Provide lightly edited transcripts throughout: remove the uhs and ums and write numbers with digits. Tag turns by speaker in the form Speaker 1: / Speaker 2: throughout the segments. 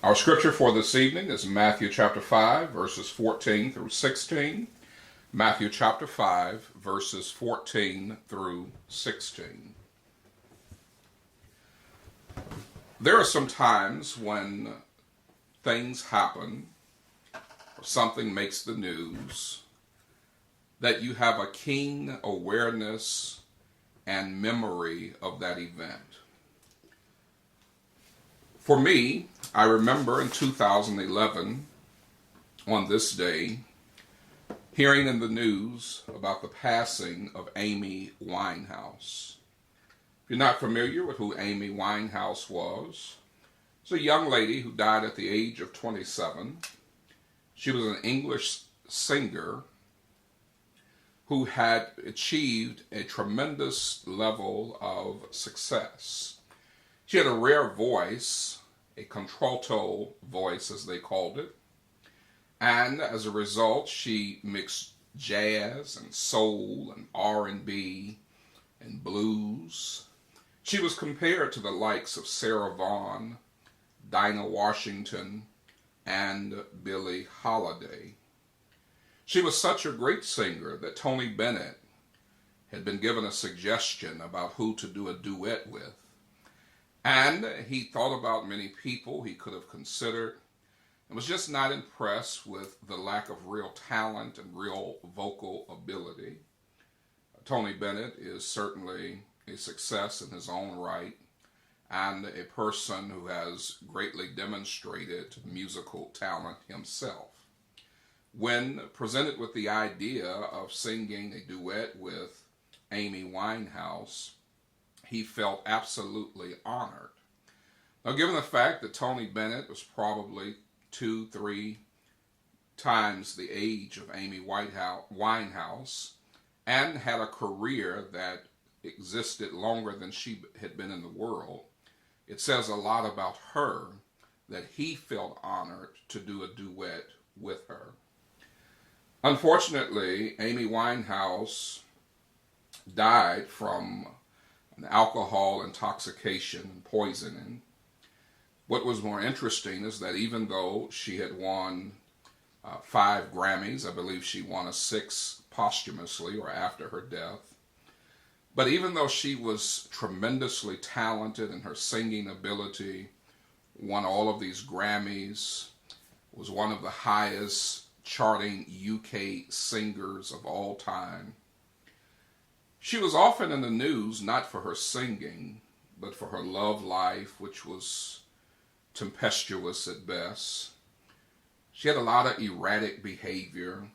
Speaker 1: Our scripture for this evening is Matthew chapter 5, verses 14 through 16. Matthew chapter 5, verses 14 through 16. There are some times when things happen or something makes the news that you have a keen awareness and memory of that event. For me, I remember in 2011, on this day, hearing in the news about the passing of Amy Winehouse. If you're not familiar with who Amy Winehouse was, it's a young lady who died at the age of 27. She was an English singer who had achieved a tremendous level of success. She had a rare voice, a contralto voice as they called it, and as a result she mixed jazz and soul and R&B and blues. She was compared to the likes of Sarah Vaughan, Dinah Washington, and Billie Holiday. She was such a great singer that Tony Bennett had been given a suggestion about who to do a duet with. And he thought about many people he could have considered and was just not impressed with the lack of real talent and real vocal ability. Tony Bennett is certainly a success in his own right and a person who has greatly demonstrated musical talent himself. When presented with the idea of singing a duet with Amy Winehouse, he felt absolutely honored. Now, given the fact that Tony Bennett was probably 2-3 times the age of Amy Winehouse and had a career that existed longer than she had been in the world, it says a lot about her that he felt honored to do a duet with her. Unfortunately, Amy Winehouse died from an alcohol intoxication and poisoning. What was more interesting is that even though she had won 5 Grammys, I believe she won a 6th posthumously or after her death, but even though she was tremendously talented in her singing ability, won all of these Grammys, was one of the highest charting UK singers of all time, she was often in the news not for her singing, but for her love life, which was tempestuous at best. She had a lot of erratic behavior,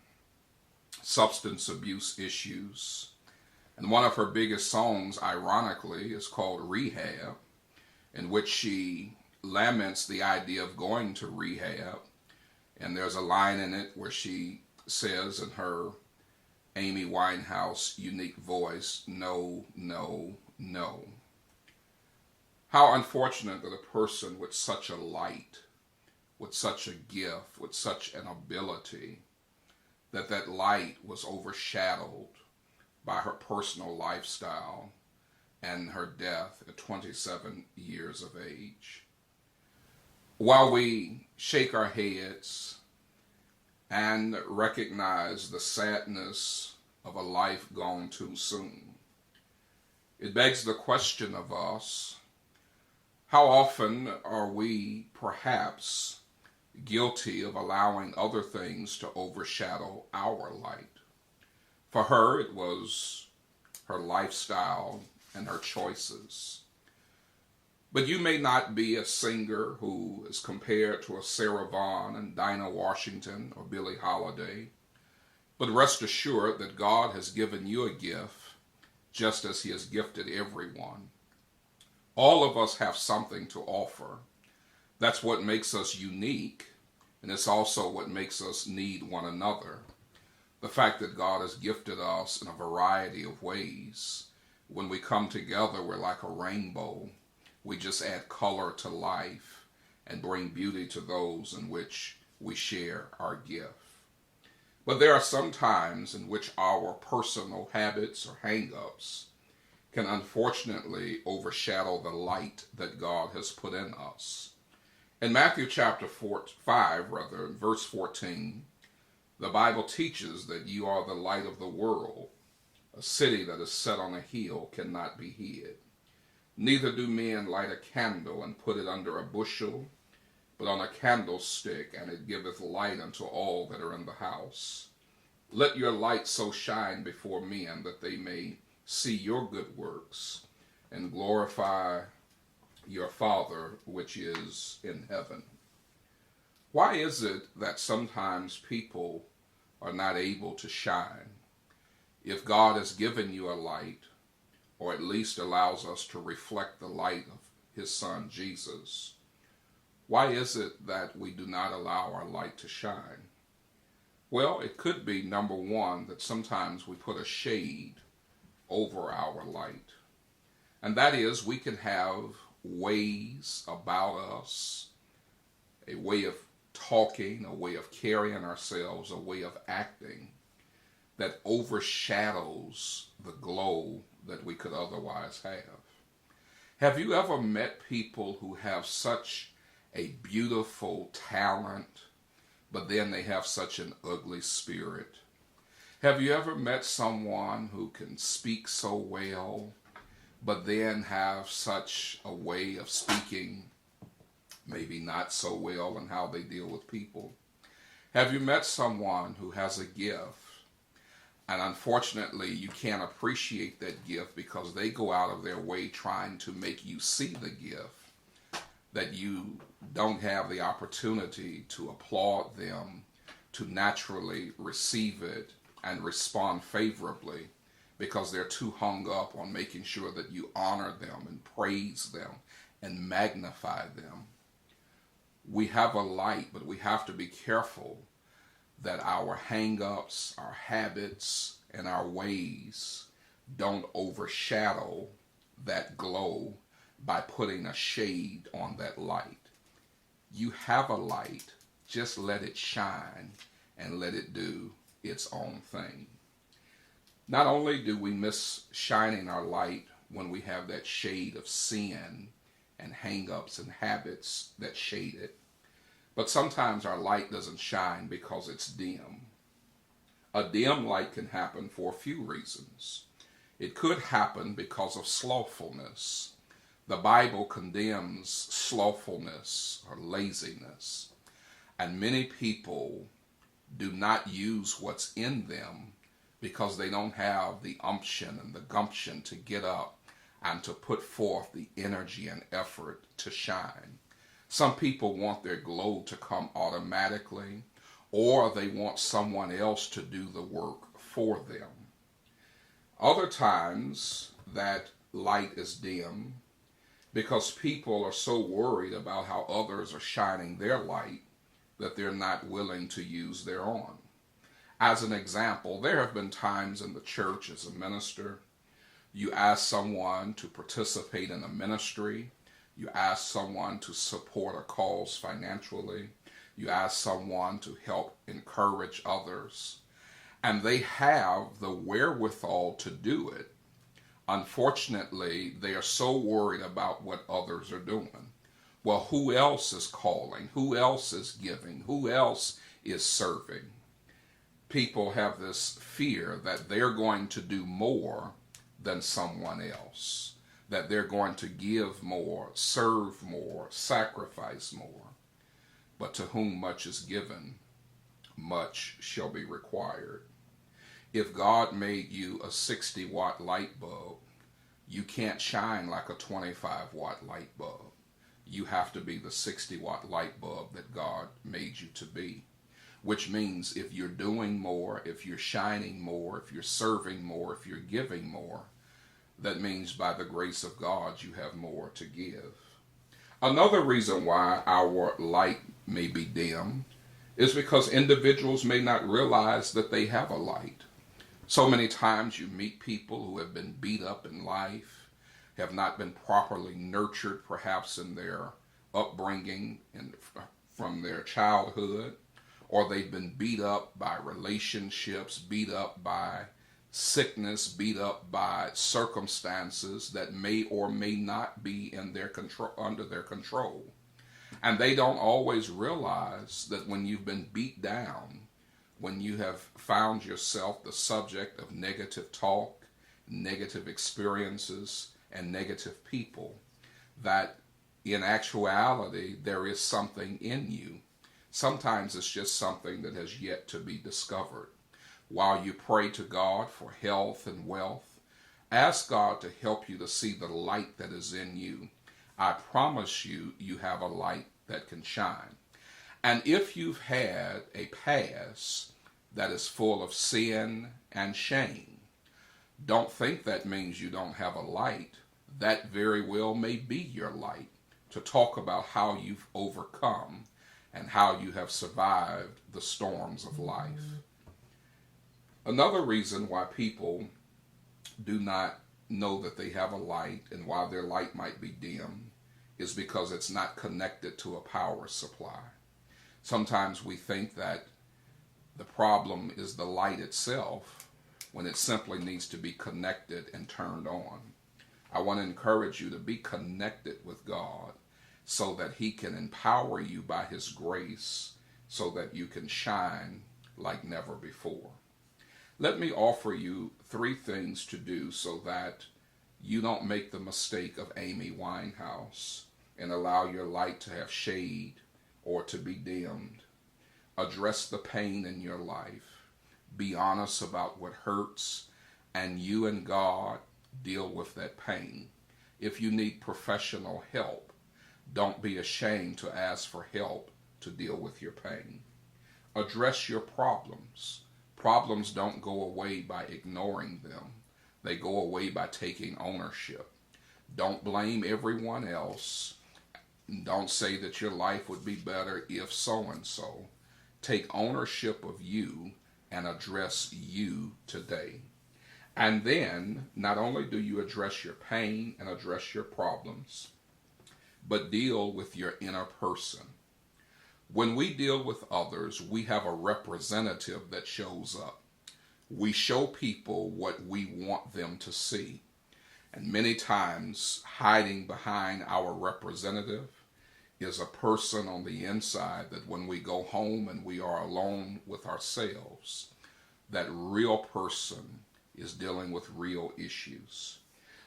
Speaker 1: substance abuse issues, and one of her biggest songs, ironically, is called Rehab, in which she laments the idea of going to rehab, and there's a line in it where she says in her Amy Winehouse unique voice, "No, no, no." How unfortunate that a person with such a light, with such a gift, with such an ability, that light was overshadowed by her personal lifestyle and her death at 27 years of age. While we shake our heads and recognize the sadness of a life gone too soon, it begs the question of us, how often are we perhaps guilty of allowing other things to overshadow our light? For her, it was her lifestyle and her choices. But you may not be a singer who is compared to a Sarah Vaughan and Dinah Washington or Billie Holiday, but rest assured that God has given you a gift just as he has gifted everyone. All of us have something to offer. That's what makes us unique, and it's also what makes us need one another. The fact that God has gifted us in a variety of ways. When we come together, we're like a rainbow. We just add color to life and bring beauty to those in which we share our gift. But there are some times in which our personal habits or hang-ups can unfortunately overshadow the light that God has put in us. In Matthew chapter 5, verse 14, the Bible teaches that you are the light of the world. A city that is set on a hill cannot be hid. Neither do men light a candle and put it under a bushel, but on a candlestick, and it giveth light unto all that are in the house. Let your light so shine before men that they may see your good works and glorify your Father which is in heaven. Why is it that sometimes people are not able to shine? If God has given you a light, or at least allows us to reflect the light of his Son Jesus, why is it that we do not allow our light to shine? Well, it could be, number one, that sometimes we put a shade over our light. And that is, we can have ways about us, a way of talking, a way of carrying ourselves, a way of acting that overshadows the glow that we could otherwise have. Have you ever met people who have such a beautiful talent, but then they have such an ugly spirit? Have you ever met someone who can speak so well, but then have such a way of speaking maybe not so well in how they deal with people? Have you met someone who has a gift, and unfortunately you can't appreciate that gift because they go out of their way trying to make you see the gift, that you don't have the opportunity to applaud them, to naturally receive it and respond favorably, because they're too hung up on making sure that you honor them and praise them and magnify them? We have a light, but we have to be careful that our hang-ups, our habits, and our ways don't overshadow that glow by putting a shade on that light. You have a light, just let it shine and let it do its own thing. Not only do we miss shining our light when we have that shade of sin and hang-ups and habits that shade it, but sometimes our light doesn't shine because it's dim. A dim light can happen for a few reasons. It could happen because of slothfulness. The Bible condemns slothfulness or laziness, and many people do not use what's in them because they don't have the umption and the gumption to get up and to put forth the energy and effort to shine. Some people want their glow to come automatically, or they want someone else to do the work for them. Other times that light is dim because people are so worried about how others are shining their light that they're not willing to use their own. As an example, there have been times in the church as a minister, you ask someone to participate in a ministry, you ask someone to support a cause financially, you ask someone to help encourage others, and they have the wherewithal to do it. Unfortunately, they are so worried about what others are doing. Well, who else is calling? Who else is giving? Who else is serving? People have this fear that they're going to do more than someone else, that they're going to give more, serve more, sacrifice more. But to whom much is given, much shall be required. If God made you a 60-watt light bulb, you can't shine like a 25-watt light bulb. You have to be the 60-watt light bulb that God made you to be. Which means if you're doing more, if you're shining more, if you're serving more, if you're giving more, that means by the grace of God you have more to give. Another reason why our light may be dim is because individuals may not realize that they have a light. So many times you meet people who have been beat up in life, have not been properly nurtured perhaps in their upbringing and from their childhood, or they've been beat up by relationships, beat up by sickness, beat up by circumstances that may or may not be in their control, under their control. And they don't always realize that when you've been beat down, when you have found yourself the subject of negative talk, negative experiences, and negative people, that in actuality there is something in you. Sometimes it's just something that has yet to be discovered. While you pray to God for health and wealth, ask God to help you to see the light that is in you. I promise you, you have a light that can shine. And if you've had a past that is full of sin and shame, don't think that means you don't have a light. That very well may be your light, to talk about how you've overcome and how you have survived the storms of life. Another reason why people do not know that they have a light and why their light might be dim is because it's not connected to a power supply. Sometimes we think that the problem is the light itself when it simply needs to be connected and turned on. I want to encourage you to be connected with God so that He can empower you by His grace so that you can shine like never before. Let me offer you 3 things to do so that you don't make the mistake of Amy Winehouse and allow your light to have shade or to be dimmed. Address the pain in your life. Be honest about what hurts, and you and God deal with that pain. If you need professional help, don't be ashamed to ask for help to deal with your pain. Address your problems. Problems don't go away by ignoring them. They go away by taking ownership. Don't blame everyone else. Don't say that your life would be better if so-and-so. Take ownership of you and address you today. And then, not only do you address your pain and address your problems, but deal with your inner person. When we deal with others, we have a representative that shows up. We show people what we want them to see. And many times, hiding behind our representative is a person on the inside that when we go home and we are alone with ourselves, that real person is dealing with real issues.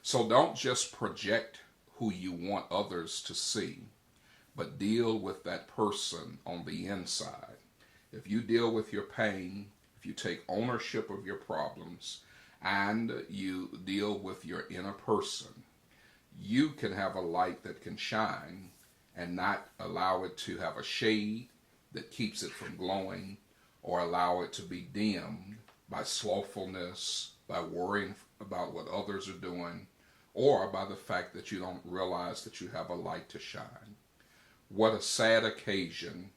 Speaker 1: So don't just project who you want others to see, but deal with that person on the inside. If you deal with your pain, if you take ownership of your problems, and you deal with your inner person, you can have a light that can shine and not allow it to have a shade that keeps it from glowing, or allow it to be dimmed by slothfulness, by worrying about what others are doing, or by the fact that you don't realize that you have a light to shine. What a sad occasion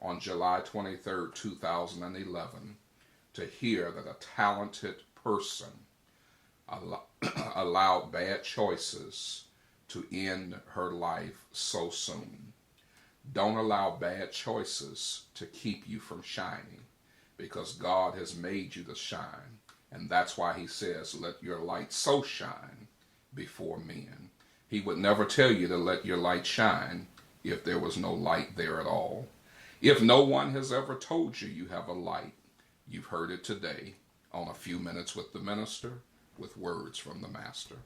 Speaker 1: on July 23rd, 2011, to hear that a talented person allowed bad choices to end her life so soon. Don't allow bad choices to keep you from shining, because God has made you to shine. And that's why He says, let your light so shine before men. He would never tell you to let your light shine if there was no light there at all. If no one has ever told you you have a light, you've heard it today on A Few Minutes with the Minister, with words from the Master.